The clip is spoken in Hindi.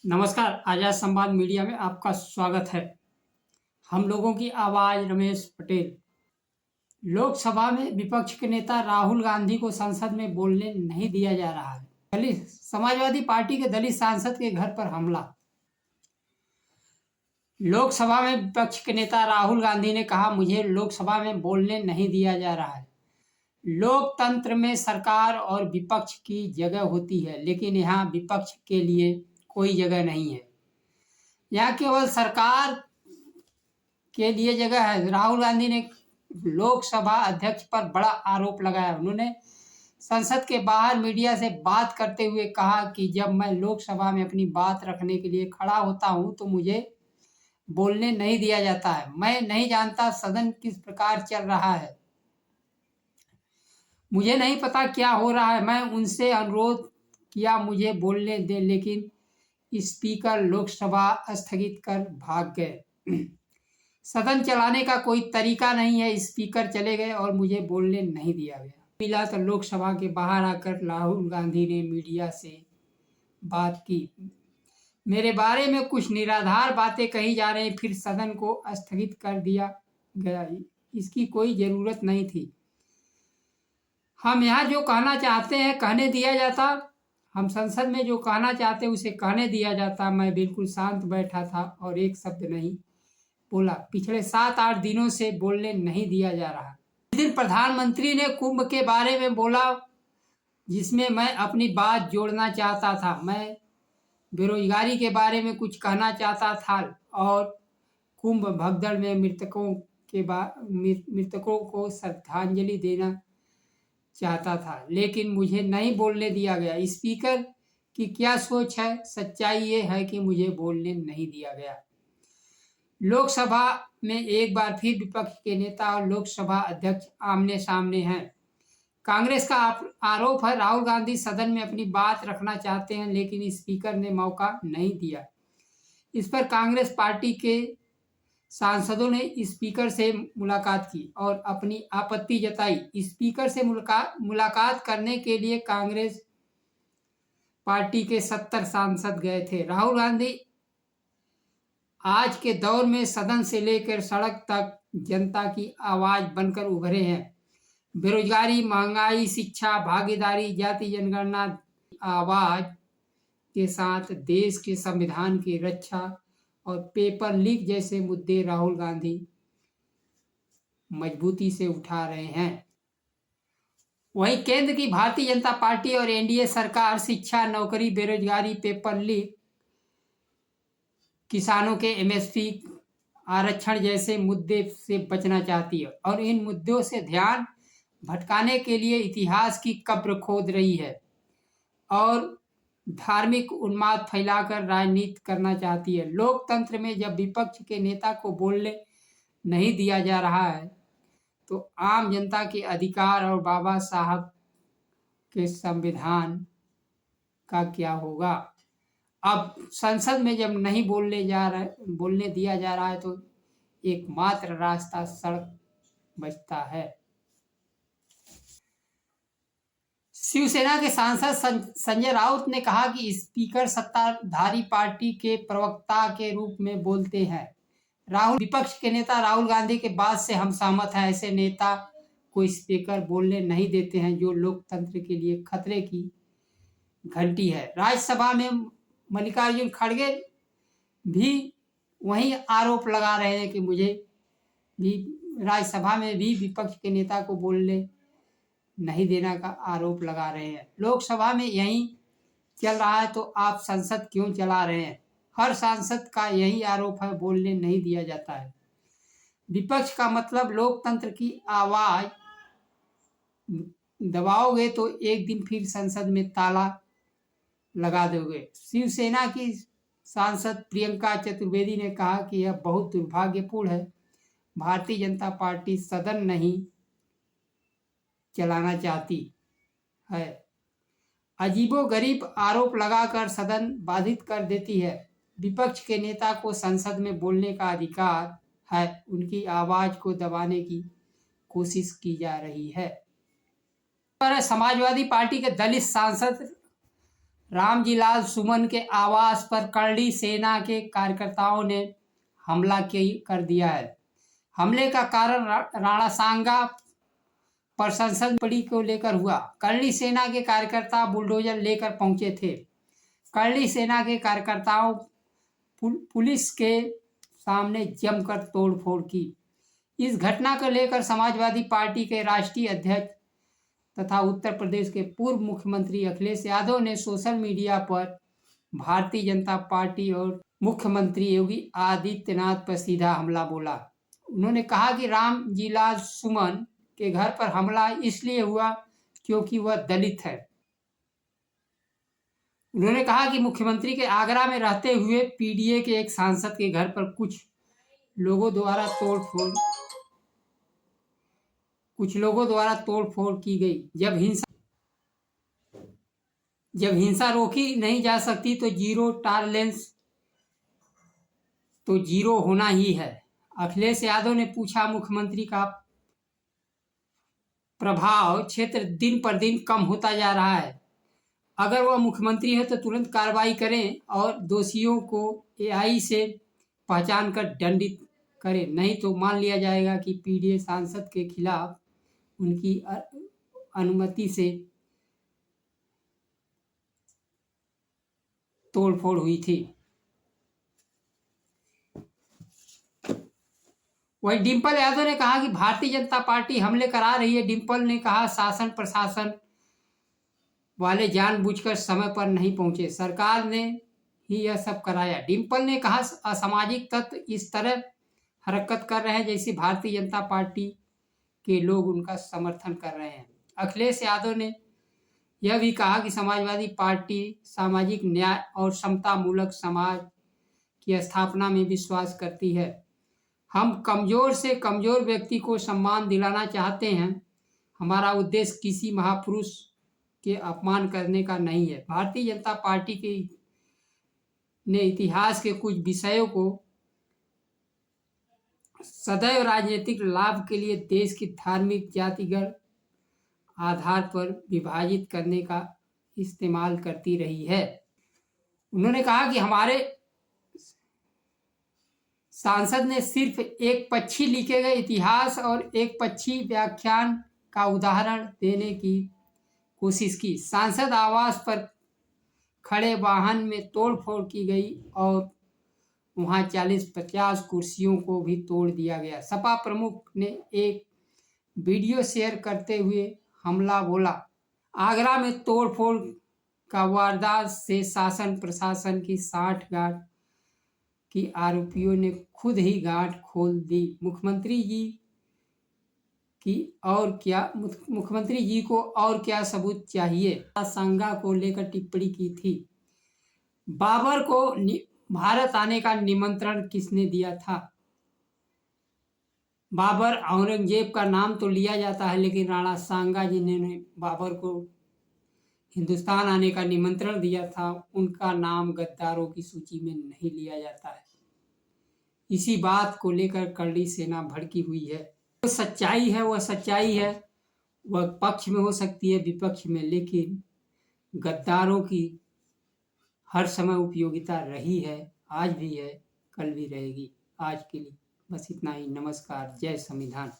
नमस्कार, आजाद संवाद मीडिया में आपका स्वागत है। हम लोगों की आवाज रमेश पटेल। लोकसभा में विपक्ष के नेता राहुल गांधी को संसद में बोलने नहीं दिया जा रहा है। दलित समाजवादी पार्टी के दलित सांसद के घर पर हमला। लोकसभा में विपक्ष के नेता राहुल गांधी ने कहा, मुझे लोकसभा में बोलने नहीं दिया जा रहा है। लोकतंत्र में सरकार और विपक्ष की जगह होती है, लेकिन यहाँ विपक्ष के लिए कोई जगह नहीं है। यहाँ केवल सरकार के लिए जगह है। राहुल गांधी ने लोकसभा अध्यक्ष पर बड़ा आरोप लगाया। उन्होंने संसद के बाहर मीडिया से बात करते हुए कहा कि जब मैं लोकसभा में अपनी बात रखने के लिए खड़ा होता हूं तो मुझे बोलने नहीं दिया जाता है। मैं नहीं जानता सदन किस प्रकार चल रहा है, मुझे नहीं पता क्या हो रहा है। मैं उनसे अनुरोध किया मुझे बोलने दें, लेकिन स्पीकर लोकसभा स्थगित कर भाग गए। सदन चलाने का कोई तरीका नहीं है। स्पीकर चले गए और मुझे बोलने नहीं दिया गया। मिला तो लोकसभा के बाहर आकर राहुल गांधी ने मीडिया से बात की। मेरे बारे में कुछ निराधार बातें कही जा रही, फिर सदन को स्थगित कर दिया गया। इसकी कोई जरूरत नहीं थी। हम यहाँ जो कहना चाहते हैं कहने दिया जाता। हम संसद में जो कहना चाहते उसे कहने दिया जाता। मैं बिल्कुल शांत बैठा था और एक शब्द नहीं बोला। पिछले 7-8 दिनों से बोलने नहीं दिया जा रहा। इस दिन प्रधानमंत्री ने कुंभ के बारे में बोला, जिसमें मैं अपनी बात जोड़ना चाहता था। मैं बेरोजगारी के बारे में कुछ कहना चाहता था और कुंभ भगदड़ में मृतकों को श्रद्धांजलि देना चाहता था, लेकिन मुझे नहीं बोलने दिया गया। स्पीकर की क्या सोच है? सच्चाई ये है कि मुझे बोलने नहीं दिया गया। लोकसभा में एक बार फिर विपक्ष के नेता और लोकसभा अध्यक्ष आमने सामने हैं। कांग्रेस का आरोप है राहुल गांधी सदन में अपनी बात रखना चाहते हैं, लेकिन स्पीकर ने मौका नहीं दिया। इस पर कांग्रेस पार्टी के सांसदों ने स्पीकर से मुलाकात की और अपनी आपत्ति जताई। स्पीकर से मुलाकात करने के लिए कांग्रेस पार्टी के 70 सांसद गए थे। राहुल गांधी आज के दौर में सदन से लेकर सड़क तक जनता की आवाज बनकर उभरे हैं। बेरोजगारी, महंगाई, शिक्षा, भागीदारी, जाति जनगणना आवाज के साथ देश के संविधान की रक्षा और पेपर लीक जैसे मुद्दे राहुल गांधी मजबूती से उठा रहे हैं। वहीं केंद्र की भारतीय जनता पार्टी और एनडीए सरकार शिक्षा, नौकरी, बेरोजगारी, पेपर लीक, किसानों के एमएसपी आरक्षण जैसे मुद्दे से बचना चाहती है और इन मुद्दों से ध्यान भटकाने के लिए इतिहास की कब्र खोद रही है और धार्मिक उन्माद फैलाकर राजनीति करना चाहती है। लोकतंत्र में जब विपक्ष के नेता को बोलने नहीं दिया जा रहा है तो आम जनता के अधिकार और बाबा साहब के संविधान का क्या होगा? अब संसद में जब नहीं बोलने दिया जा रहा है तो एकमात्र रास्ता सड़क बचता है। शिवसेना के सांसद संजय राउत ने कहा कि स्पीकर सत्ताधारी पार्टी के प्रवक्ता के रूप में बोलते हैं। विपक्ष के नेता राहुल गांधी के बात से हम सहमत हैं। ऐसे नेता को स्पीकर बोलने नहीं देते हैं जो लोकतंत्र के लिए खतरे की घंटी है। राज्यसभा में मल्लिकार्जुन खड़गे भी वही आरोप लगा रहे हैं कि मुझे भी राज्यसभा में भी विपक्ष के नेता को बोलने नहीं देना का आरोप लगा रहे हैं। लोकसभा में यही चल रहा है तो आप संसद क्यों चला रहे हैं? हर सांसद का यही आरोप है, बोलने नहीं दिया जाता है। विपक्ष का मतलब लोकतंत्र की आवाज दबाओगे तो एक दिन फिर संसद में ताला लगा दोगे। शिवसेना की सांसद प्रियंका चतुर्वेदी ने कहा कि यह बहुत दुर्भाग्यपूर्ण है। भारतीय जनता पार्टी सदन नहीं चलाना चाहती है। अजीबोगरीब आरोप लगाकर सदन बाधित कर देती है। विपक्ष के नेता को संसद में बोलने का अधिकार है, उनकी आवाज को दबाने की कोशिश की जा रही है। समाजवादी पार्टी के दलित सांसद रामजी लाल सुमन के आवास पर करड़ी सेना के कार्यकर्ताओं ने हमला कर दिया है। हमले का कारण राणा सांगा पर संसद पड़ी को लेकर हुआ। करड़ी सेना के कार्यकर्ता बुलडोजर लेकर पहुंचे थे। करड़ी सेना के कार्यकर्ताओं पुलिस के सामने जमकर तोड़फोड़ की। इस घटना को लेकर समाजवादी पार्टी के राष्ट्रीय अध्यक्ष तथा उत्तर प्रदेश के पूर्व मुख्यमंत्री अखिलेश यादव ने सोशल मीडिया पर भारतीय जनता पार्टी और मुख्यमंत्री योगी आदित्यनाथ पर सीधा हमला बोला। उन्होंने कहा कि रामजी लाल सुमन के घर पर हमला इसलिए हुआ क्योंकि वह दलित है। उन्होंने कहा कि मुख्यमंत्री के आगरा में रहते हुए पीडीए के एक सांसद के घर पर कुछ लोगों द्वारा तोड़फोड़ की गई। जब हिंसा रोकी नहीं जा सकती तो जीरो टॉलरेंस तो जीरो होना ही है। अखिलेश यादव ने पूछा, मुख्यमंत्री का प्रभाव क्षेत्र दिन पर दिन कम होता जा रहा है। अगर वह मुख्यमंत्री है तो तुरंत कार्रवाई करें और दोषियों को एआई से पहचान कर दंडित करें, नहीं तो मान लिया जाएगा कि पीडीए सांसद के खिलाफ उनकी अनुमति से तोड़फोड़ हुई थी। वहीं डिंपल यादव ने कहा कि भारतीय जनता पार्टी हमले करा रही है। डिंपल ने कहा, शासन प्रशासन वाले जानबूझकर समय पर नहीं पहुंचे, सरकार ने ही यह सब कराया। डिंपल ने कहा, असामाजिक तत्व इस तरह हरकत कर रहे हैं जैसे भारतीय जनता पार्टी के लोग उनका समर्थन कर रहे हैं। अखिलेश यादव ने यह भी कहा कि समाजवादी पार्टी सामाजिक न्याय और समता मूलक समाज की स्थापना में विश्वास करती है। हम कमजोर से कमजोर व्यक्ति को सम्मान दिलाना चाहते हैं। हमारा उद्देश्य किसी महापुरुष के अपमान करने का नहीं है। भारतीय जनता पार्टी ने इतिहास के कुछ विषयों को सदैव राजनीतिक लाभ के लिए देश की धार्मिक जातिगत आधार पर विभाजित करने का इस्तेमाल करती रही है। उन्होंने कहा कि हमारे सांसद ने सिर्फ एक पक्षी लिखे गए इतिहास और एक पक्षी व्याख्यान का उदाहरण देने की कोशिश की। सांसद आवास पर खड़े वाहन में तोड़फोड़ की गई और वहां 40-50 कुर्सियों को भी तोड़ दिया गया। सपा प्रमुख ने एक वीडियो शेयर करते हुए हमला बोला। आगरा में तोड़फोड़ का वारदात से शासन प्रशासन की साठगांठ की आरोपियों ने खुद ही गांठ खोल दी। मुख्यमंत्री जी को और क्या सबूत चाहिए। सांगा को लेकर टिप्पणी की थी। बाबर को भारत आने का निमंत्रण किसने दिया था? बाबर औरंगजेब का नाम तो लिया जाता है, लेकिन राणा सांगा जिन्होंने बाबर को हिंदुस्तान आने का निमंत्रण दिया था, उनका नाम गद्दारों की सूची में नहीं लिया जाता है। इसी बात को लेकर करड़ी सेना भड़की हुई है। वो सच्चाई है, वह पक्ष में हो सकती है, विपक्ष में, लेकिन गद्दारों की हर समय उपयोगिता रही है, आज भी है, कल भी रहेगी। आज के लिए बस इतना ही। नमस्कार। जय संविधान।